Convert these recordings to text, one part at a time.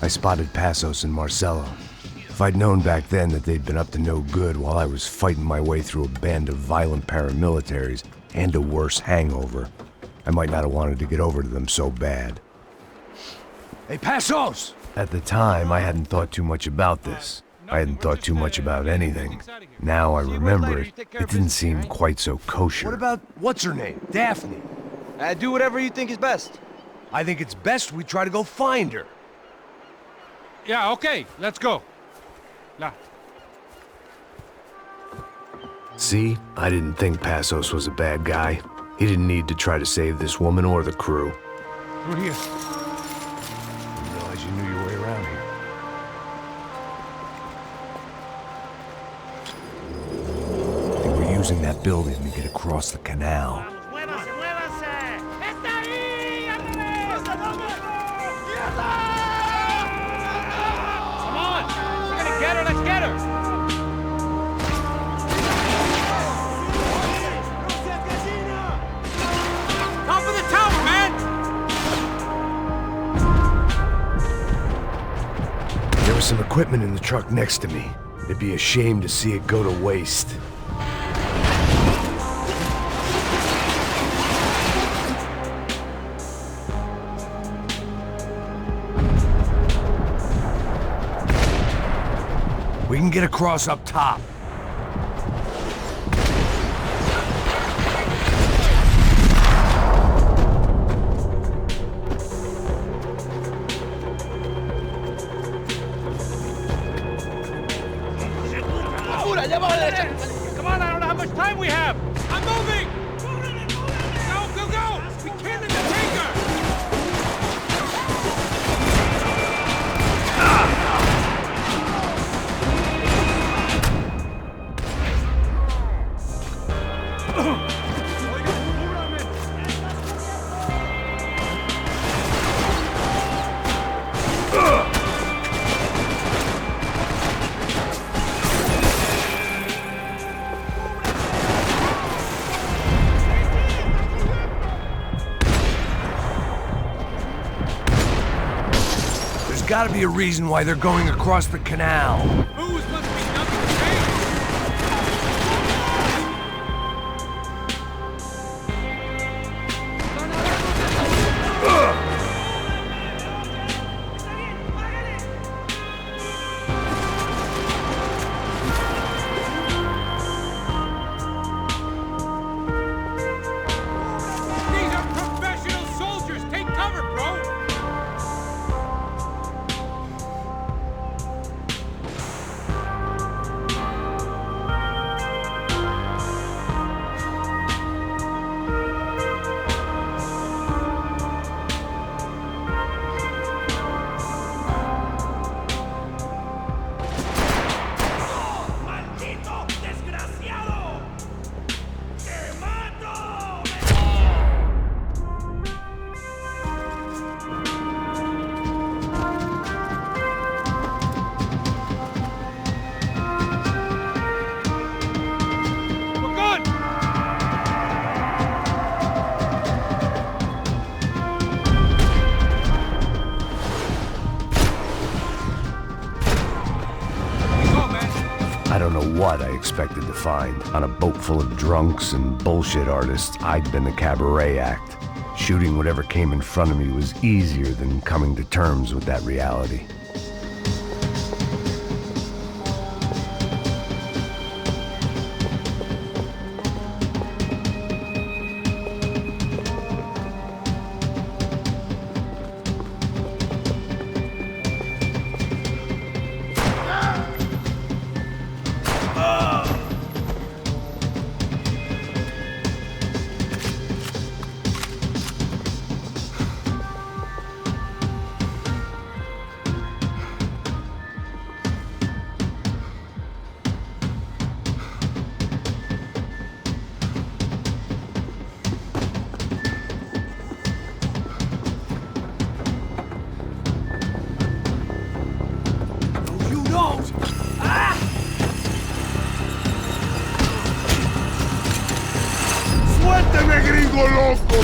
I spotted Passos and Marcelo. If I'd known back then that they'd been up to no good while I was fighting my way through a band of violent paramilitaries and a worse hangover, I might not have wanted to get over to them so bad. Hey, Passos! At the time, I hadn't thought too much about this. I hadn't thought too much about anything. Now I remember it, it didn't seem quite so kosher. What about, what's her name? Daphne? Do whatever you think is best. I think it's best we try to go find her. Yeah, okay, let's go. La. See, I didn't think Passos was a bad guy. He didn't need to try to save this woman or the crew. Through here. Didn't realize you knew your way around here. They were using that building to get across the canal. Get her, let's get her! Top of the tower, man! There was some equipment in the truck next to me. It'd be a shame to see it go to waste. We can get across up top. Come on, I don't know how much time we have! I'm moving! Go, go, go! We can't let them take her! There's gotta be a reason why they're going across the canal. Booze must be nothing to change! These are professional soldiers! Take cover, bro! We're good! We go, man! I don't know what I expected to find. On a boat full of drunks and bullshit artists, I'd been the cabaret act. Shooting whatever came in front of me was easier than coming to terms with that reality. You don't! Ah! ¡Suélteme, gringo loco!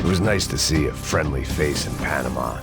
It was nice to see a friendly face in Panama.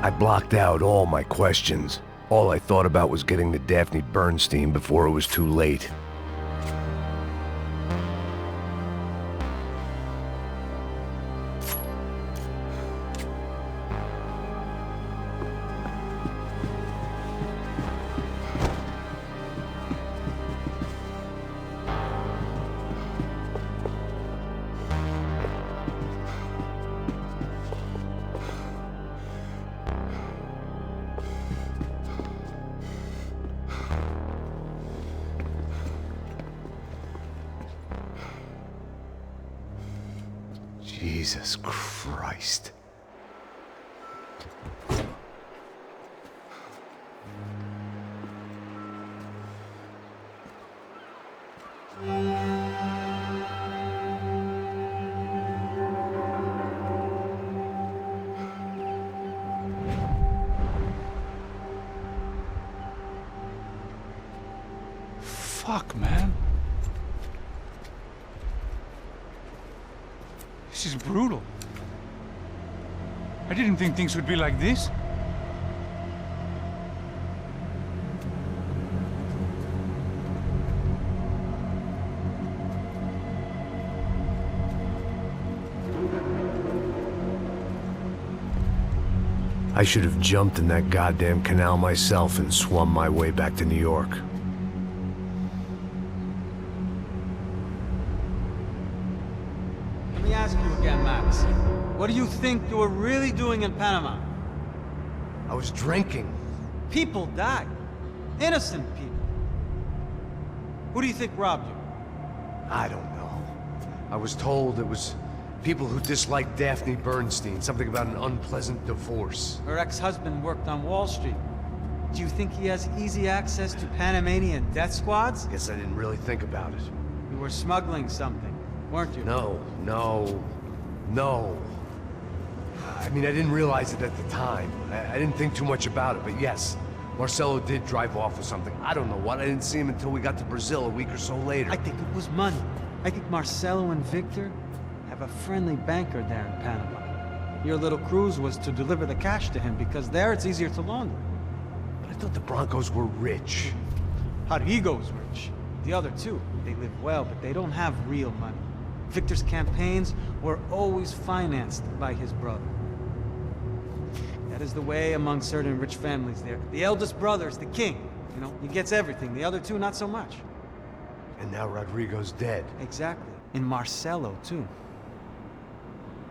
I blocked out all my questions. All I thought about was getting to Daphne Bernstein before it was too late. Jesus Christ. Fuck, man. This is brutal. I didn't think things would be like this. I should have jumped in that goddamn canal myself and swum my way back to New York. Let me ask you again, Max. What do you think you were really doing in Panama? I was drinking. People died. Innocent people. Who do you think robbed you? I don't know. I was told it was people who disliked Daphne Bernstein, something about an unpleasant divorce. Her ex-husband worked on Wall Street. Do you think he has easy access to Panamanian death squads? Guess I didn't really think about it. You were smuggling something, weren't you? No. I mean, I didn't realize it at the time. I didn't think too much about it, but yes, Marcelo did drive off with something. I don't know what. I didn't see him until we got to Brazil a week or so later. I think it was money. I think Marcelo and Victor have a friendly banker there in Panama. Your little cruise was to deliver the cash to him because there it's easier to launder. But I thought the Broncos were rich. Rodrigo's rich. The other two, they live well, but they don't have real money. Victor's campaigns were always financed by his brother. That is the way among certain rich families there. The eldest brother is the king. You know, he gets everything. The other two, not so much. And now Rodrigo's dead. Exactly. And Marcelo, too.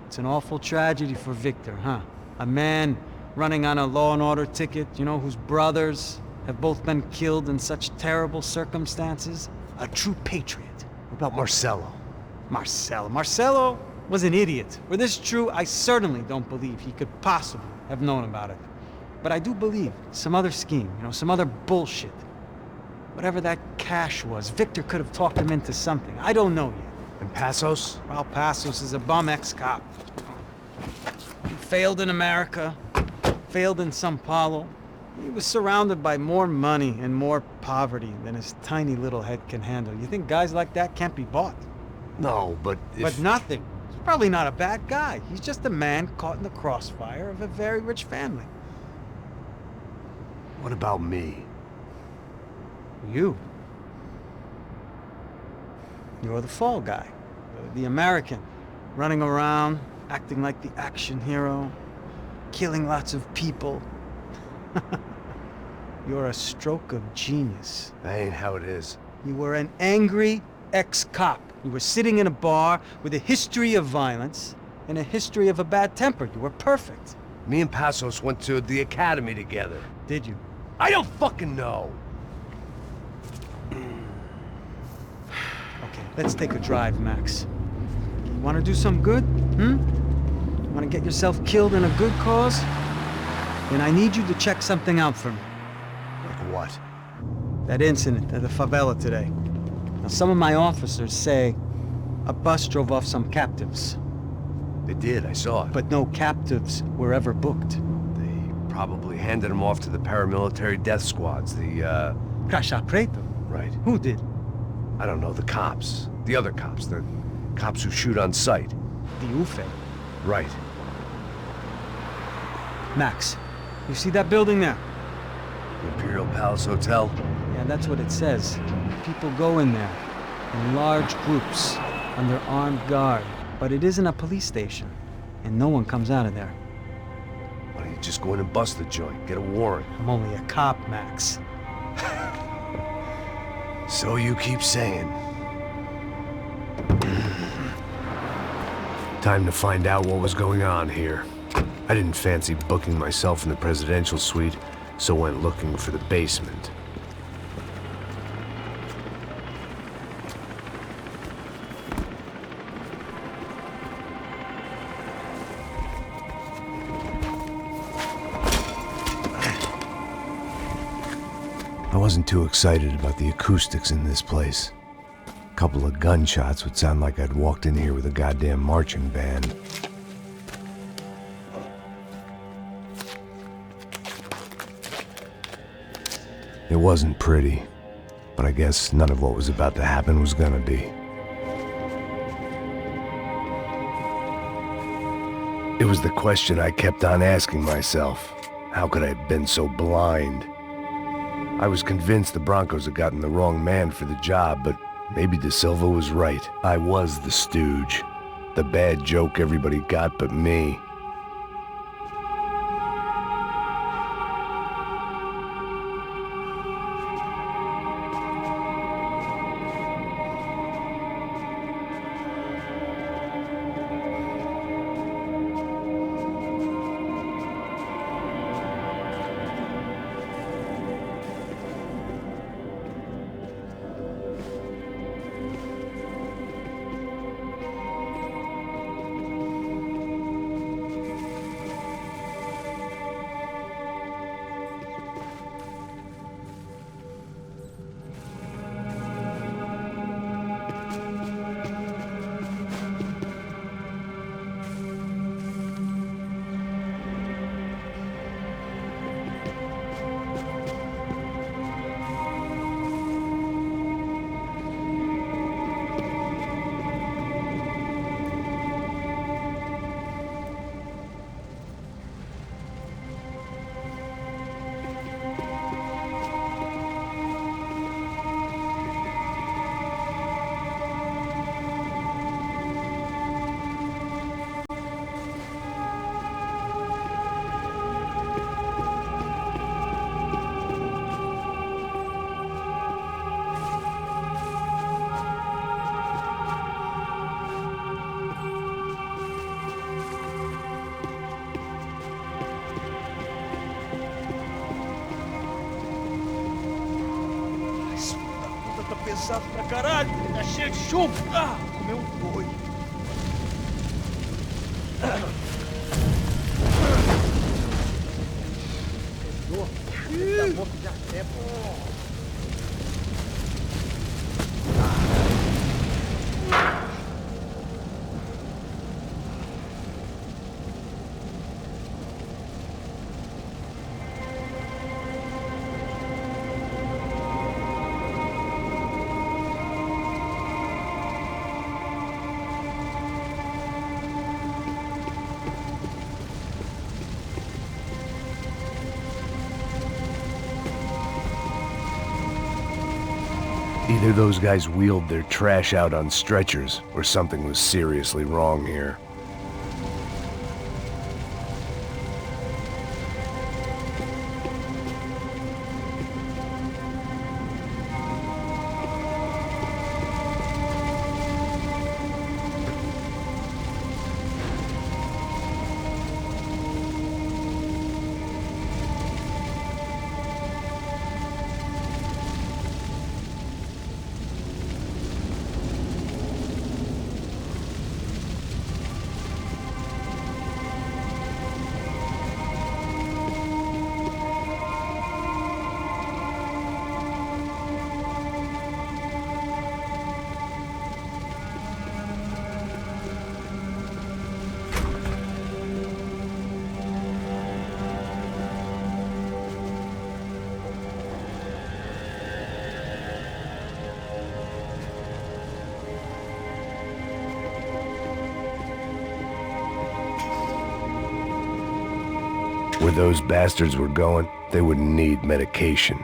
It's an awful tragedy for Victor, huh? A man running on a law and order ticket, you know, whose brothers have both been killed in such terrible circumstances. A true patriot. What about Marcelo? Marcelo was an idiot. Were this true, I certainly don't believe he could possibly have known about it. But I do believe some other scheme, you know, some other bullshit. Whatever that cash was, Victor could have talked him into something. I don't know yet. And Passos? Well, Passos is a bum ex-cop. He failed in America, failed in Sao Paulo. He was surrounded by more money and more poverty than his tiny little head can handle. You think guys like that can't be bought? No, but if... But nothing. He's probably not a bad guy. He's just a man caught in the crossfire of a very rich family. What about me? You. You're the fall guy. The American. Running around, acting like the action hero. Killing lots of people. You're a stroke of genius. That ain't how it is. You were an angry ex-cop. You were sitting in a bar with a history of violence and a history of a bad temper. You were perfect. Me and Passos went to the academy together. Did you? I don't fucking know! Okay, let's take a drive, Max. You want to do some good? You want to get yourself killed in a good cause? Then I need you to check something out for me. Like what? That incident at the favela today. Now, some of my officers say a bus drove off some captives. They did, I saw it. But no captives were ever booked. They probably handed them off to the paramilitary death squads, the, Crasha Preto? Right. Who did? I don't know, the cops. The other cops, the cops who shoot on sight. The UFE. Right. Max, You see that building there? Imperial Palace Hotel? Yeah, that's what it says. People go in there, in large groups, under armed guard. But it isn't a police station, and no one comes out of there. Why don't you just go in and bust the joint? Get a warrant. I'm only a cop, Max. So you keep saying. Time to find out what was going on here. I didn't fancy booking myself in the presidential suite, so went looking for the basement. I wasn't too excited about the acoustics in this place. A couple of gunshots would sound like I'd walked in here with a goddamn marching band. It wasn't pretty, but I guess none of what was about to happen was gonna be. It was the question I kept on asking myself. How could I have been so blind? I was convinced the Broncos had gotten the wrong man for the job, but maybe De Silva was right. I was the stooge. The bad joke everybody got but me. Pesado pra caralho, tá cheio de chumbo. Ah, comeu um boi. Tá morto de até, pô. Either those guys wheeled their trash out on stretchers, or something was seriously wrong here. Where those bastards were going, they wouldn't need medication.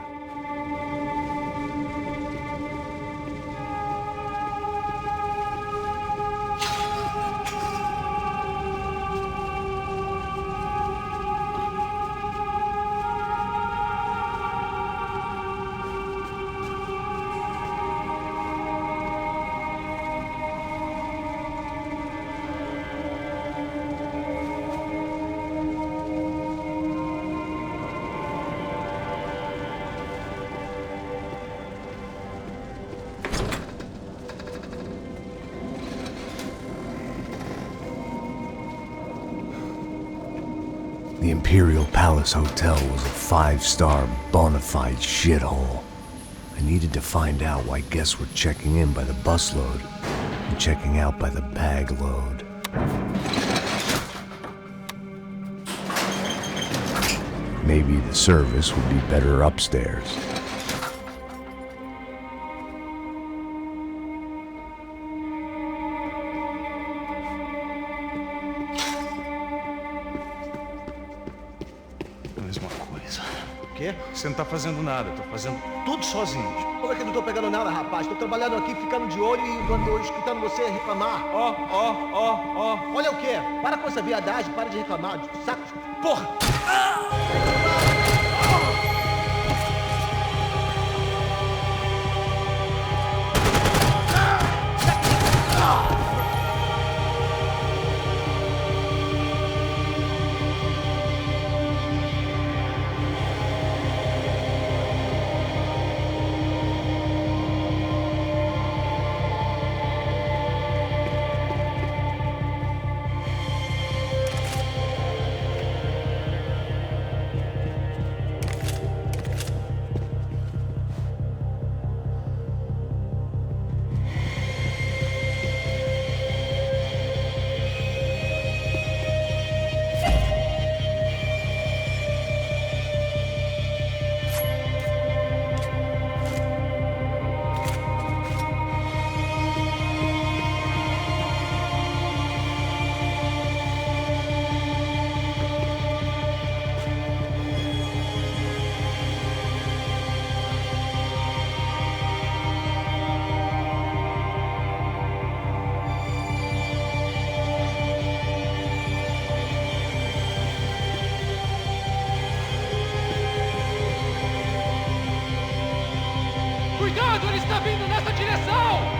The Imperial Palace Hotel was a 5-star bona fide shithole. I needed to find out why guests were checking in by the busload and checking out by the bag load. Maybe the service would be better upstairs. Mesma coisa. O quê? Você não tá fazendo nada, tô fazendo tudo sozinho. Como é que eu não tô pegando nada, rapaz? Tô trabalhando aqui, ficando de olho e tô escutando você reclamar. Ó. Olha o quê? Para com essa viadagem, para de reclamar. Saco. Porra! Cuidado, ele está vindo nessa direção!